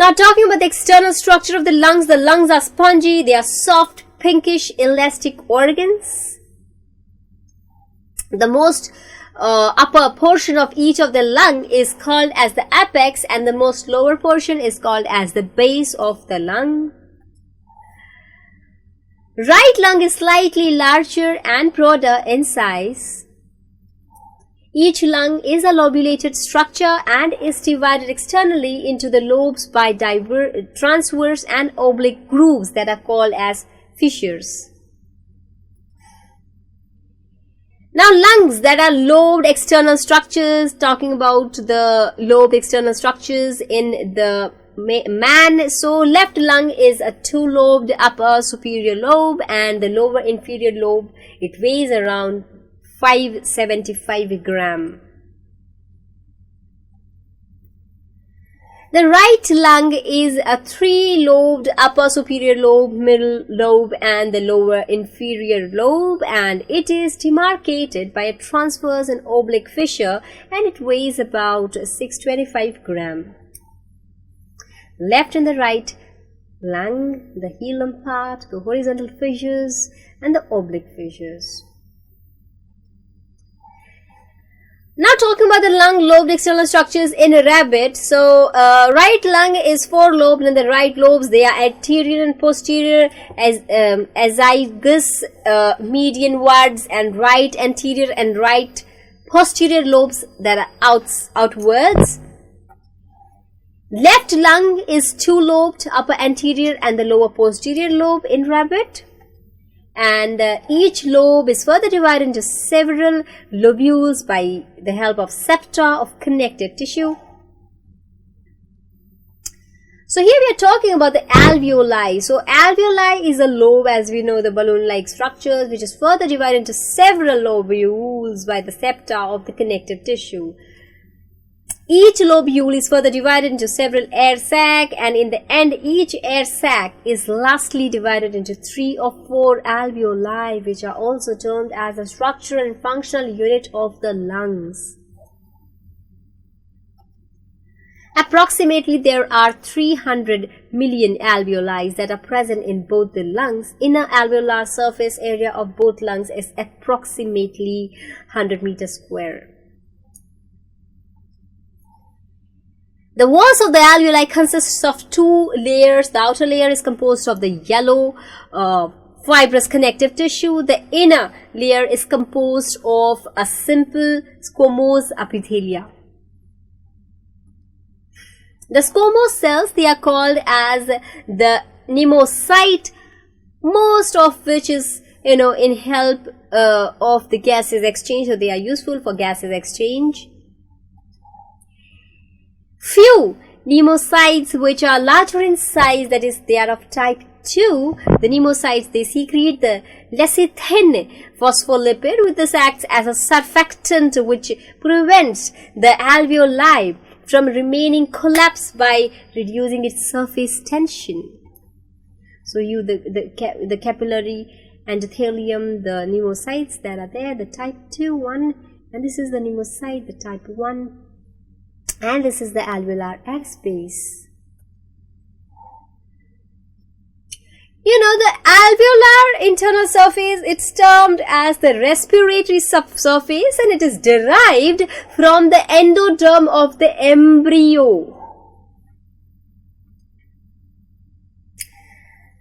Now talking about the external structure of the lungs are spongy, they are soft, pinkish, elastic organs. The most upper portion of each of the lung is called as the apex, and the most lower portion is called as the base of the lung. Right lung is slightly larger and broader in size. Each lung is a lobulated structure and is divided externally into the lobes by transverse and oblique grooves that are called as fissures. Now lungs that are lobed external structures, talking about the lobed external structures in the man. So left lung is a two-lobed upper superior lobe, and the lower inferior lobe, it weighs around 575 gram. The right lung is a three-lobed upper superior lobe, middle lobe, and the lower inferior lobe, and it is demarcated by a transverse and oblique fissure, and it weighs about 625 gram. Left and the right lung, the hilum part, the horizontal fissures, and the oblique fissures. Now talking about the lung lobed external structures in a rabbit. So right lung is four lobed, and the right lobes, they are anterior and posterior, azygous, median wards, and right anterior and right posterior lobes that are outwards. Left lung is two-lobed, upper anterior and the lower posterior lobe in rabbit. And each lobe is further divided into several lobules by the help of septa of connective tissue. So here we are talking about the alveoli. So alveoli is a lobe, as we know, the balloon-like structures, which is further divided into several lobules by the septa of the connective tissue. Each lobule is further divided into several air sacs, and in the end, each air sac is lastly divided into 3 or 4 alveoli, which are also termed as a structural and functional unit of the lungs. Approximately, there are 300 million alveoli that are present in both the lungs. Inner alveolar surface area of both lungs is approximately 100 meters square. The walls of the alveoli consists of 2 layers. The outer layer is composed of the yellow fibrous connective tissue. The inner layer is composed of a simple squamous epithelia. The squamous cells, they are called as the pneumocyte, most of which is in help of the gases exchange, so they are useful for gases exchange. Few pneumocytes which are larger in size, that is, they are of type 2, the pneumocytes, they secrete the lecithin phospholipid, which this acts as a surfactant which prevents the alveoli from remaining collapsed by reducing its surface tension. So the capillary endothelium, the pneumocytes that are there, the type 2 one, and this is the pneumocyte, the type 1. And this is the alveolar airspace. The alveolar internal surface, it's termed as the respiratory surface, and it is derived from the endoderm of the embryo.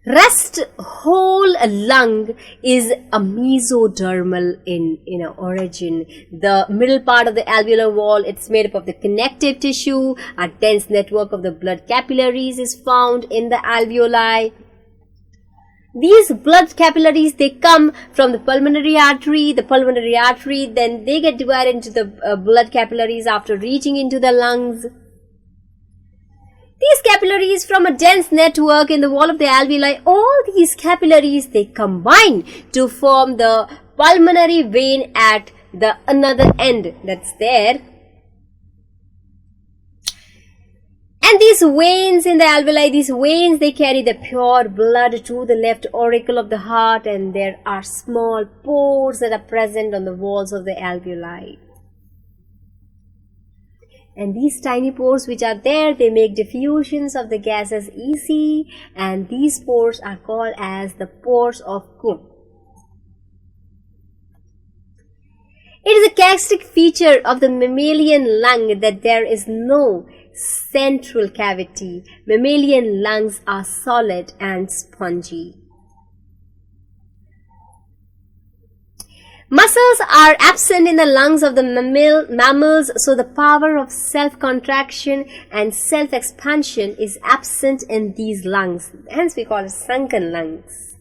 Rest whole lung is a mesodermal in origin. The middle part of the alveolar wall, it's made up of the connective tissue. A dense network of the blood capillaries is found in the alveoli. These blood capillaries, they come from the pulmonary artery. The pulmonary artery, then they get divided into the blood capillaries after reaching into the lungs. These capillaries from a dense network in the wall of the alveoli, all these capillaries, they combine to form the pulmonary vein at the another end that's there. And these veins in the alveoli, these veins, they carry the pure blood to the left auricle of the heart, and there are small pores that are present on the walls of the alveoli. And these tiny pores which are there, they make diffusions of the gases easy, and these pores are called as the pores of Coombe. It is a characteristic feature of the mammalian lung that there is no central cavity. Mammalian lungs are solid and spongy. Muscles are absent in the lungs of the mammals, so the power of self-contraction and self-expansion is absent in these lungs. Hence we call it sunken lungs.